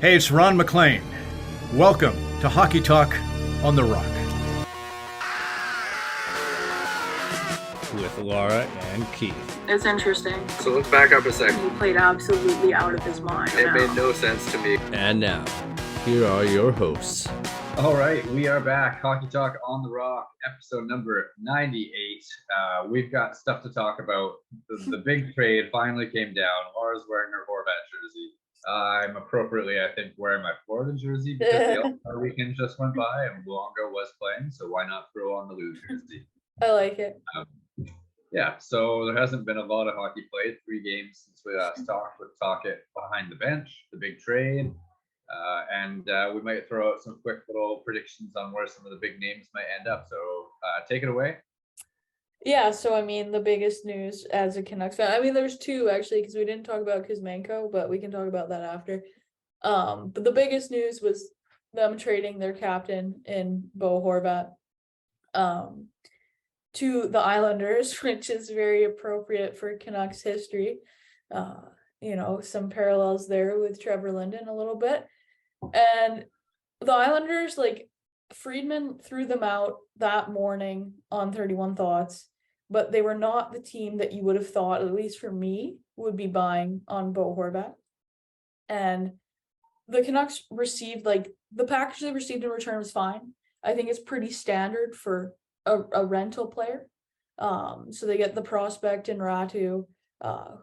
Hey, it's Ron McLean. Welcome to Hockey Talk on the Rock. With Laura and Keith. It's interesting. So let's back up a second. He played absolutely out of his mind. It made no sense to me. And now, here are your hosts. All right, we are back. Hockey Talk on the Rock, episode number 98. We've got stuff to talk about. The big trade finally came down. Laura's wearing her Horvat jersey. I'm appropriately, I think, wearing my Florida jersey because the All-Star weekend just went by and Luongo was playing, so why not throw on the Lou jersey? I like it. Yeah, so there hasn't been a lot of hockey played. 3 games since we last talked. We'll talk it behind the bench, the big trade, and we might throw out some quick little predictions on where some of the big names might end up. So take it away. Yeah, so I mean, the biggest news as a Canucks fan, I mean, there's 2 actually, because we didn't talk about Kuzmenko, but we can talk about that after. But the biggest news was them trading their captain in Bo Horvat to the Islanders, which is very appropriate for Canucks history. Some parallels there with Trevor Linden a little bit. And the Islanders, Friedman threw them out that morning on 31 Thoughts, but they were not the team that you would have thought, at least for me, would be buying on Bo Horvat. And the Canucks received, the package they received in return was fine. I think it's pretty standard for a rental player. So they get the prospect in Ratu,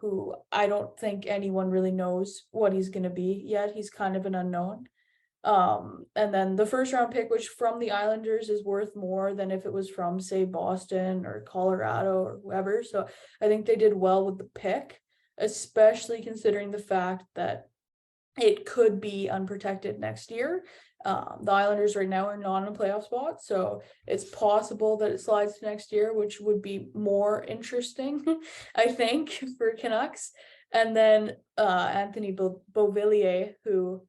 who I don't think anyone really knows what he's going to be yet. He's kind of an unknown. And then the first round pick, which from the Islanders is worth more than if it was from, say, Boston or Colorado or whoever. So I think they did well with the pick, especially considering the fact that it could be unprotected next year. The Islanders right now are not in a playoff spot, so it's possible that it slides to next year, which would be more interesting, I think, for Canucks. And then Anthony Beauvillier, who,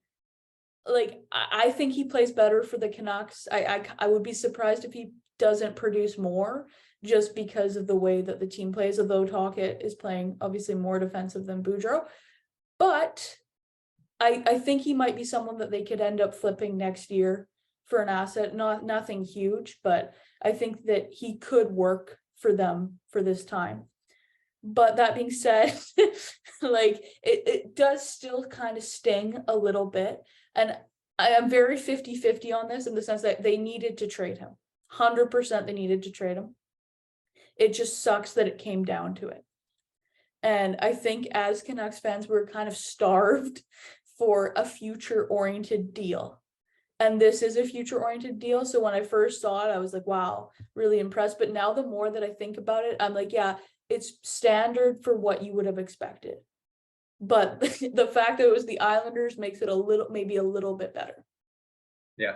I think he plays better for the Canucks. I would be surprised if he doesn't produce more just because of the way that the team plays, although Tocchet is playing obviously more defensive than Boudreau. But I think he might be someone that they could end up flipping next year for an asset. Nothing huge, but I think that he could work for them for this time. But that being said, it does still kind of sting a little bit. And I am very 50-50 on this in the sense that they needed to trade him. 100% they needed to trade him. It just sucks that it came down to it. And I think as Canucks fans, we're kind of starved for a future-oriented deal. And this is a future-oriented deal. So when I first saw it, I was like, wow, really impressed. But now the more that I think about it, I'm like, yeah, it's standard for what you would have expected. But the fact that it was the Islanders makes it maybe a little bit better. Yeah.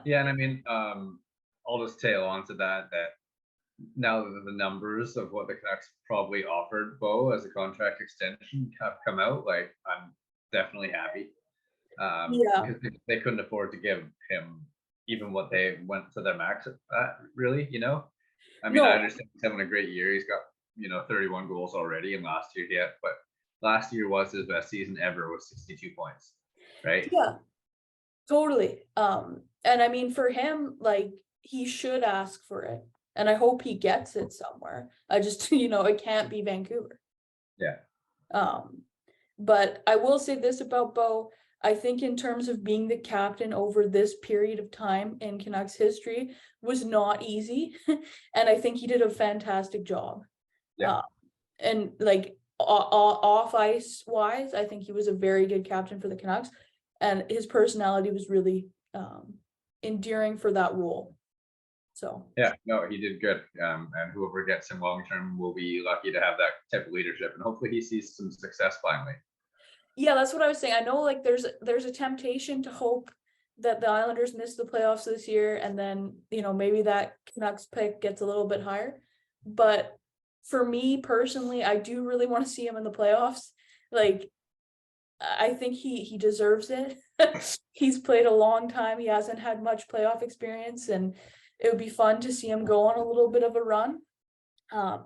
And I mean, I'll just tail on to that now that the numbers of what the Canucks probably offered Bo as a contract extension have come out, I'm definitely happy. Because they couldn't afford to give him even what they went to their max at, really, I mean, I understand he's having a great year. He's got, 31 goals already, and last year was his best season ever with 62 points, right? Yeah, totally. And I mean, for him, he should ask for it. And I hope he gets it somewhere. I just, it can't be Vancouver. Yeah. But I will say this about Bo. I think in terms of being the captain over this period of time in Canucks history was not easy. And I think he did a fantastic job. Yeah. And off ice wise, I think he was a very good captain for the Canucks. And his personality was really endearing for that role. So yeah, no, he did good. And whoever gets him long term will be lucky to have that type of leadership, and hopefully he sees some success finally. Yeah, that's what I was saying. I know there's a temptation to hope that the Islanders miss the playoffs this year, and then maybe that Canucks pick gets a little bit higher. But for me personally, I do really want to see him in the playoffs. I think he deserves it. He's played a long time. He hasn't had much playoff experience, and it would be fun to see him go on a little bit of a run,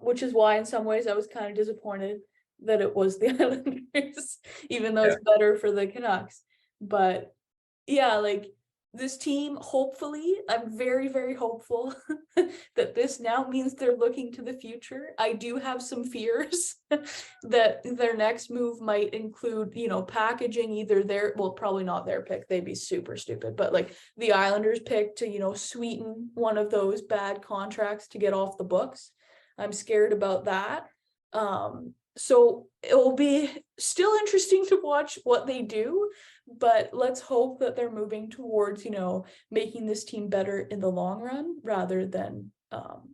which is why in some ways I was kind of disappointed that it was the Islanders, even though it's better for the Canucks. But yeah, like this team, hopefully, I'm very, very hopeful that this now means they're looking to the future. I do have some fears that their next move might include, packaging either probably not their pick. They'd be super stupid, but like the Islanders pick to, sweeten one of those bad contracts to get off the books. I'm scared about that. So it will be still interesting to watch what they do, but let's hope that they're moving towards, making this team better in the long run rather than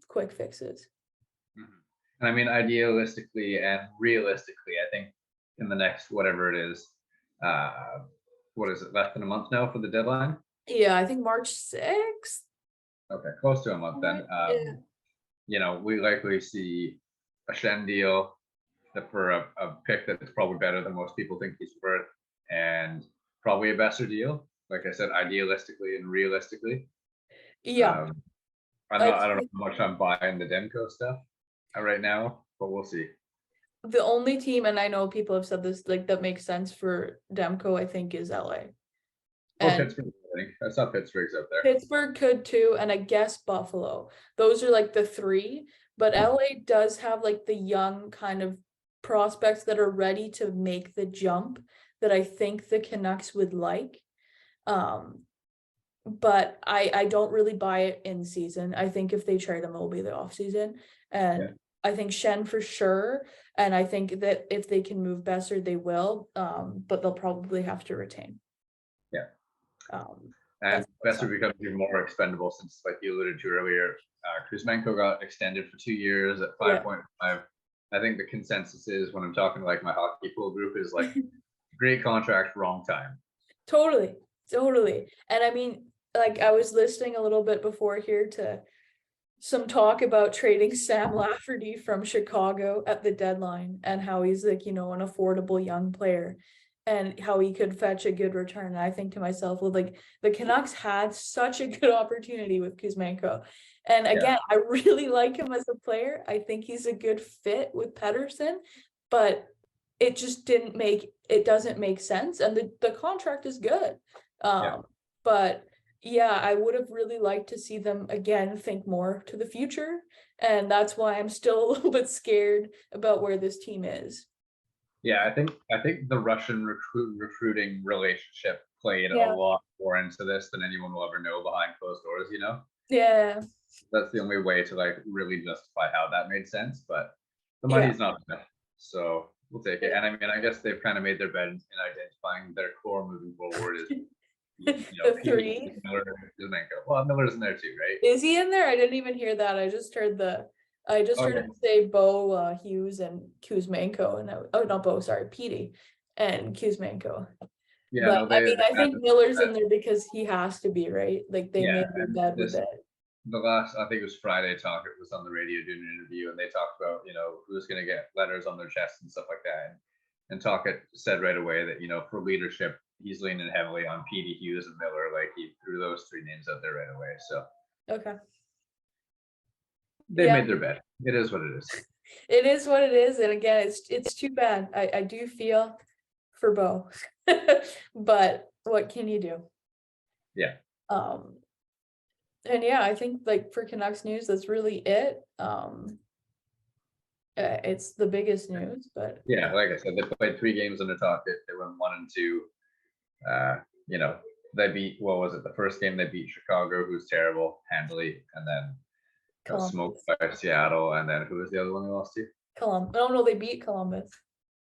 quick fixes. And I mean, idealistically and realistically, I think in the next, whatever it is, what is it, less than a month now for the deadline? Yeah, I think March 6th. Okay, close to a month then. We likely see a Shen deal for a pick that's probably better than most people think he's worth, and probably a Besser deal. Like I said, idealistically and realistically. Yeah. I don't know how much I'm buying the Demko stuff right now, but we'll see. The only team, and I know people have said this, like that makes sense for Demko, I think, is LA. Pittsburgh, I think. I saw Pittsburgh's up there. Pittsburgh could too, and I guess Buffalo. Those are like the three, but LA does have like the young kind of prospects that are ready to make the jump that I think the Canucks would like. But I don't really buy it in season. I think if they trade him, it will be the off season. And I think Shen for sure. And I think that if they can move Besser, they will. But they'll probably have to retain. Yeah. And Besser becomes even more expendable since, like you alluded to earlier, Kuzmenko got extended for 2 years at 5.5. I think the consensus is, when I'm talking to like my hockey pool group, is like great contract, wrong time. Totally. And I mean, like I was listening a little bit before here to some talk about trading Sam Lafferty from Chicago at the deadline and how he's like, an affordable young player and how he could fetch a good return. And I think to myself, well, like the Canucks had such a good opportunity with Kuzmenko. And again, I really like him as a player. I think he's a good fit with Pedersen, but it just doesn't make sense. And the contract is good. But yeah, I would have really liked to see them again think more to the future. And that's why I'm still a little bit scared about where this team is. Yeah, I think the Russian recruiting relationship played a lot more into this than anyone will ever know behind closed doors, Yeah. That's the only way to like really justify how that made sense, but the money's not enough. So we'll take it. And I mean, I guess they've kind of made their bed in identifying their core moving forward is the three. Miller, Kuzmenko. Well, Miller's in there too, right? Is he in there? I didn't even hear that. I just heard him say Bo, Hughes, and Kuzmenko, and not Bo, sorry, Petey and Kuzmenko. Yeah, but I think Miller's in there because he has to be, right? Like they made their bed with it. The last, I think it was Friday talk, it was on the radio doing an interview, and they talked about, who's going to get letters on their chest and stuff like that. And Talkett said right away that, for leadership, he's leaning heavily on Petey, Hughes, and Miller. Like he threw those three names out there right away. So okay. They made their bed. It is what it is. It is what it is. And again, it's too bad. I do feel for Bo. But what can you do? Yeah. And I think like for Canucks news, that's really it. It's the biggest news, but yeah, like I said, they played 3 games under Talkett. They went 1-2. They beat, what was it? The first game they beat Chicago, who's terrible, handily, and then got smoked by Seattle. And then who was the other one they lost to? Columbus. Oh no, they beat Columbus.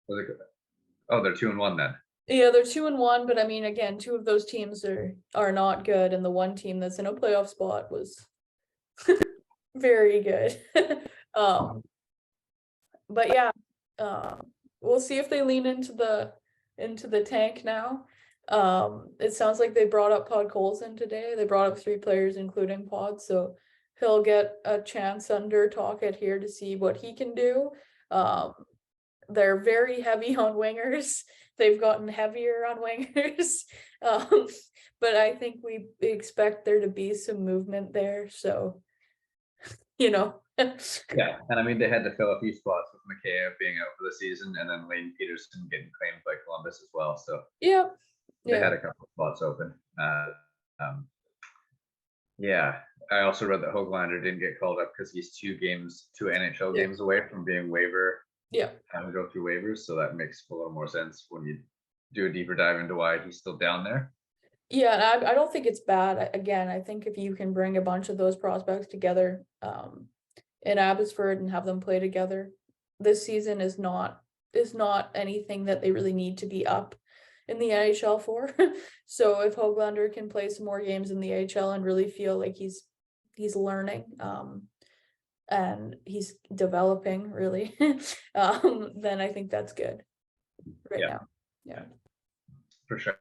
Oh, they're 2-1 then. Yeah, they're 2-1, but I mean, again, 2 of those teams are not good, and the one team that's in a playoff spot was very good. But yeah, we'll see if they lean into the tank now. It sounds like they brought up Podkolzin today. They brought up 3 players, including Pod, so he'll get a chance under Talkett here to see what he can do. They're very heavy on wingers. They've gotten heavier on wingers. But I think we expect there to be some movement there. So, Yeah, and I mean, they had to fill a few spots with Mikheyev being out for the season, and then Lane Peterson getting claimed by Columbus as well. So yeah, They had a couple of spots open. Yeah, I also read that Hoglander didn't get called up because he's two NHL games away from being waiver. Yeah. Having to go through waivers, so that makes a little more sense when you do a deeper dive into why he's still down there. Yeah, and I don't think it's bad. Again, I think if you can bring a bunch of those prospects together in Abbotsford and have them play together, this season is not anything that they really need to be up in the NHL for. So if Hoglander can play some more games in the AHL and really feel like he's learning and he's developing really, then I think that's good now. Yeah. For sure.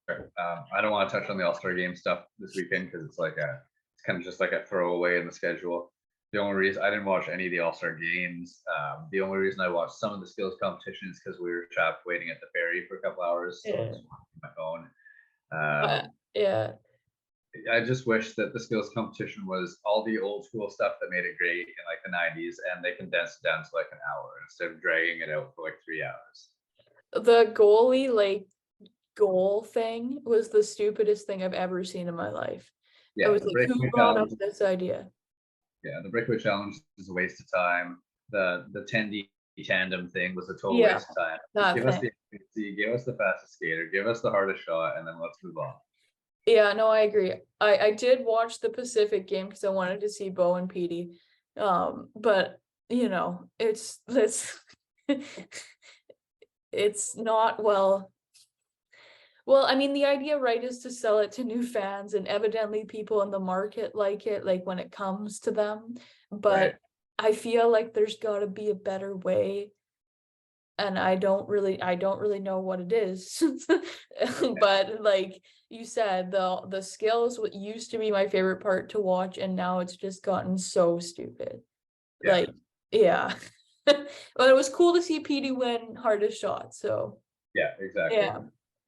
I don't want to touch on the All-Star game stuff this weekend because it's kind of just like a throwaway in the schedule. The only reason I didn't watch any of the All-Star games, the only reason I watched some of the skills competitions because we were trapped waiting at the ferry for a couple hours. So I just watched my phone. I just wish that the skills competition was all the old school stuff that made it great in like the 90s, and they condensed it down to like an hour instead of dragging it out for like 3 hours. The goalie goal thing was the stupidest thing I've ever seen in my life. Yeah, I was like, who brought up this idea? Yeah, the breakaway challenge is a waste of time. The 10D tandem thing was a total waste of time. Give us the efficiency, give us the fastest skater, give us the hardest shot, and then let's move on. Yeah, no, I agree. I did watch the Pacific game because I wanted to see Bo and Petey. But you know, it's not well. Well, I mean, the idea, right, is to sell it to new fans, and evidently people in the market like it, like when it comes to them. But I feel like there's got to be a better way, and I don't really know what it is. But like you said, the skills what used to be my favorite part to watch, and now it's just gotten so stupid. But it was cool to see Petey win hardest shot. So yeah, exactly. Yeah.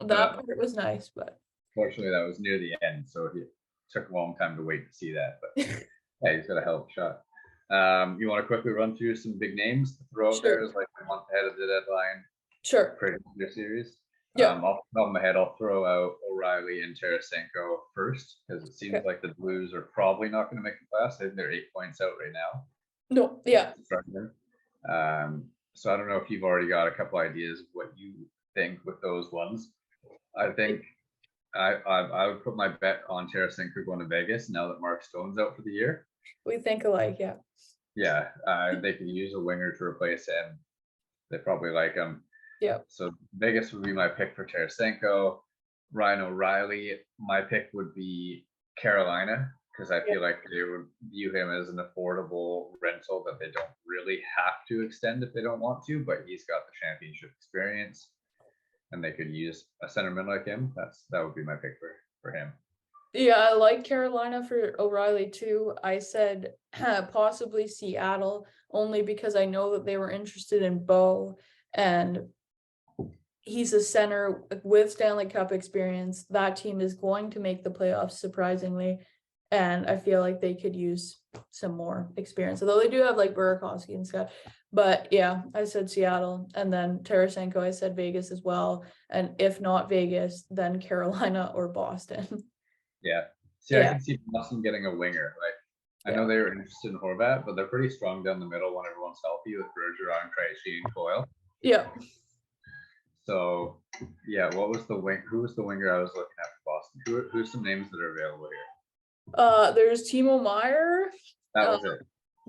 That part was nice, but fortunately that was near the end, so it took a long time to wait to see that. But yeah, he's got a hell of a shot. You want to quickly run through some big names to throw out there as like a month ahead of the deadline? Sure. Creating their series. Yeah. Off the top of my head, I'll throw out O'Reilly and Tarasenko first because it seems like the Blues are probably not going to make the playoffs. I think they're 8 points out right now. No, yeah. So I don't know if you've already got a couple ideas of what you think with those ones. I think I would put my bet on Tarasenko going to Vegas now that Mark Stone's out for the year. We think alike, yeah. Yeah, they could use a winger to replace him. They probably like him. Yeah. So Vegas would be my pick for Tarasenko. Ryan O'Reilly, my pick would be Carolina because I feel like they would view him as an affordable rental that they don't really have to extend if they don't want to, but he's got the championship experience. And they could use a centerman like him. That would be my pick for him. Yeah, I like Carolina for O'Reilly too. I said possibly Seattle only because I know that they were interested in Bo, and he's a center with Stanley Cup experience. That team is going to make the playoffs surprisingly, and I feel like they could use some more experience. Although they do have like Burakovsky and stuff. But yeah, I said Seattle, and then Tarasenko, I said Vegas as well. And if not Vegas, then Carolina or Boston. Yeah. I can see Boston getting a winger. Like I know they were interested in Horvat, but they're pretty strong down the middle when everyone's healthy with Bergeron, Krejci, and Coyle. Yeah. So yeah, what was the wing? Who was the winger I was looking at for Boston? Who's some names that are available here? There's Timo Meier. That was it.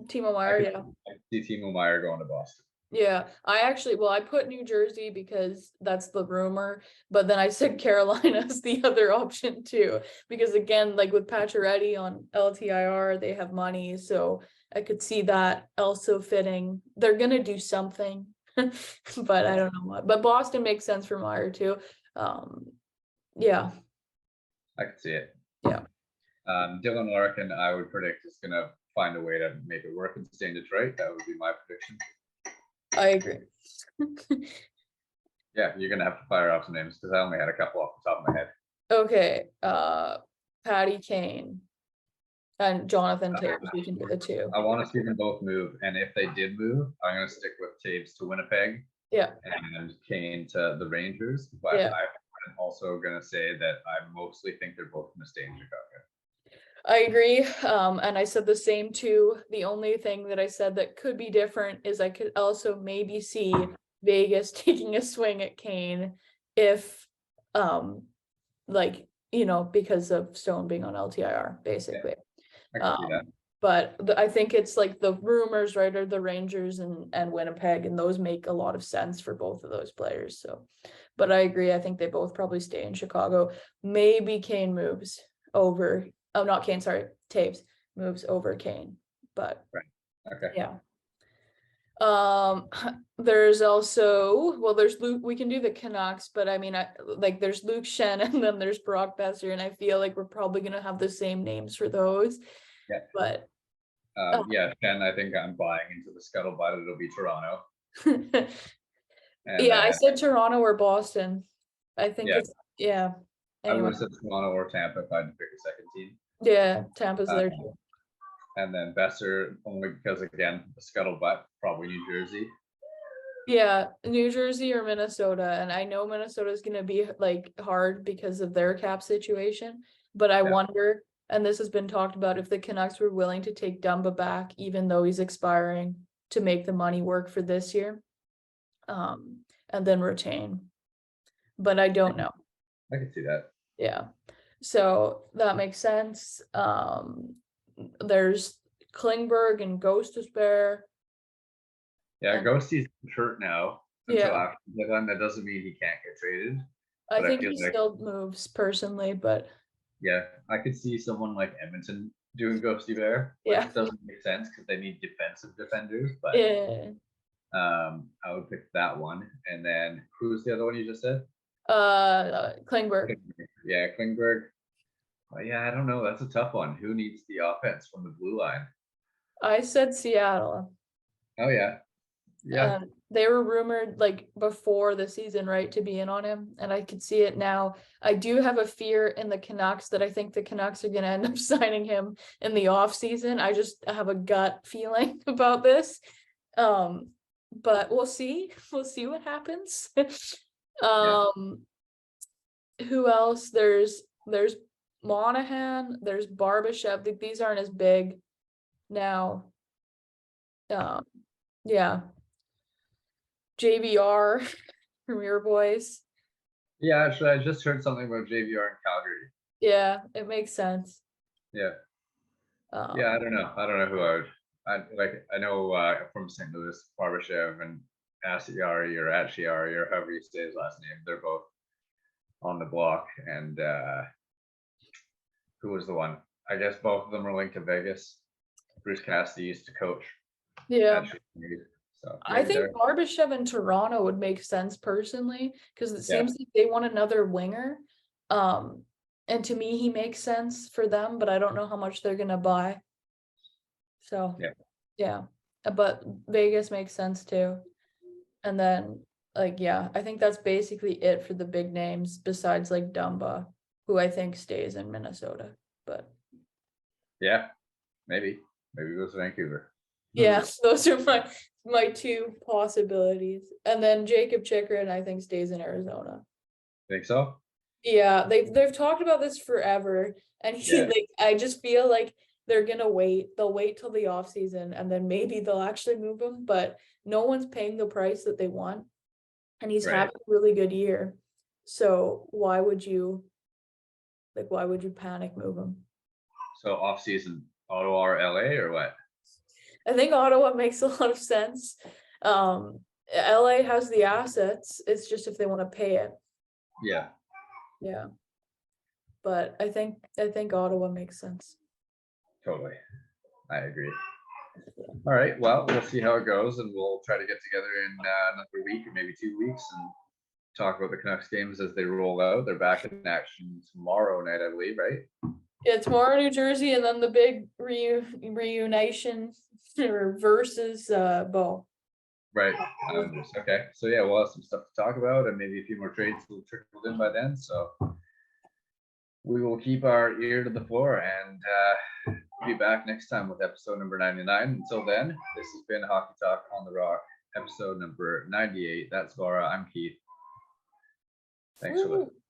Timo Meier, I see Timo Meier going to Boston. Yeah, I put New Jersey because that's the rumor, but then I said Carolina is the other option too, because again, like with Pacioretty on LTIR, they have money, so I could see that also fitting. They're gonna do something, but I don't know what. But Boston makes sense for Meier too. Yeah, I can see it. Yeah. Dylan Larkin, I would predict is gonna find a way to make it work and stay in Detroit. That would be my prediction. I agree. Yeah, you're gonna have to fire off some names because I only had a couple off the top of my head. Okay, Patty Kane and Jonathan Taves. We can do the two. I want to see them both move, and if they did move, I'm gonna stick with Taves to Winnipeg. Yeah. And Kane to the Rangers. But yeah. I'm also gonna say that I mostly think they're both gonna stay in Chicago. I agree. And I said the same too. The only thing that I said that could be different is I could also maybe see Vegas taking a swing at Kane if, like, because of Stone being on LTIR, basically. I can see that. But I think it's like the rumors, right, are the Rangers and Winnipeg, and those make a lot of sense for both of those players. So, but I agree. I think they both probably stay in Chicago. Maybe Kane moves over. Oh, not Kane. Sorry, Taves moves over Kane. But Okay. yeah. There's also, there's Luke. We can do the Canucks, but I mean, there's Luke Shen and then there's Brock Besser, and I feel like we're probably gonna have the same names for those. Yeah. But yeah, Ken, I think I'm buying into the scuttlebutt. It'll be Toronto. Yeah, I said Toronto or Boston. I think it's I Anyway, would have said Toronto or Tampa if I had to pick a second team. yeah, Tampa's there too. And then Besser, only because, again, the scuttlebutt, probably New Jersey. Yeah, New Jersey or Minnesota. And I know Minnesota is going to be like hard because of their cap situation. But I wonder, and this has been talked about, if the Canucks were willing to take Dumba back, even though he's expiring, to make the money work for this year. And then retain. But I don't know. I can see that. Yeah. So that makes sense. There's Klingberg and Ghost to spare. Yeah, Ghosty's hurt now. Until Yeah. after then, that doesn't mean he can't get traded. I think he still moves personally, but yeah, I could see someone like Edmonton doing Ghosty Bear. Yeah. It doesn't make sense because they need defensive defenders, but yeah. I would pick that one. And then who's the other one you just said? Klingberg. Yeah, Klingberg. Well, yeah, I don't know. That's a tough one. Who needs the offense from the blue line? I said Seattle. Oh yeah. Yeah. They were rumored like before the season, right, to be in on him, and I could see it now. I do have a fear in the Canucks that I think the Canucks are going to end up signing him in the off season. I just have a gut feeling about this. But we'll see. We'll see what happens. Who else? There's Monahan, there's Barbashev. These aren't as big now. Yeah. JVR from your boys. Yeah, actually, I just heard something about JVR in Calgary. Yeah, it makes sense. Yeah. Yeah, I don't know. I don't know who I know from St. Louis, Barbashev and Asiari or Ashiari or however you say his last name. They're both on the block. And who was the one? I guess both of them are linked to Vegas. Bruce Cassidy used to coach. Yeah. So I think Barbashev in Toronto would make sense personally, because it seems like they want another winger. And to me, he makes sense for them, but I don't know how much they're gonna buy. So yeah. But Vegas makes sense too. And then I think that's basically it for the big names besides like Dumba, who I think stays in Minnesota. But yeah, maybe goes to Vancouver. Yeah, those are my two possibilities. And then Jacob Chikrin, I think, stays in Arizona. Think so? Yeah, they've talked about this forever, and I just feel like they're gonna wait. They'll wait till the off season, and then maybe they'll actually move him. But no one's paying the price that they want, and he's having a really good year. So why would you panic move him? So off season, Ottawa or LA or what? I think Ottawa makes a lot of sense. LA has the assets. It's just if they want to pay it. Yeah. Yeah. But I think Ottawa makes sense. Totally. I agree. All right. Well, we'll see how it goes, and we'll try to get together in another week or maybe 2 weeks and talk about the Canucks games as they roll out. They're back in action tomorrow night, I believe, right? Yeah, tomorrow, New Jersey, and then the big reunition versus Bo. Right. Okay. So yeah, we'll have some stuff to talk about, and maybe a few more trades will trickle in by then. So we will keep our ear to the floor and be back next time with episode number 99. Until then, this has been Hockey Talk on the Rock, episode number 98. That's Laura. I'm Keith. Thanks for listening.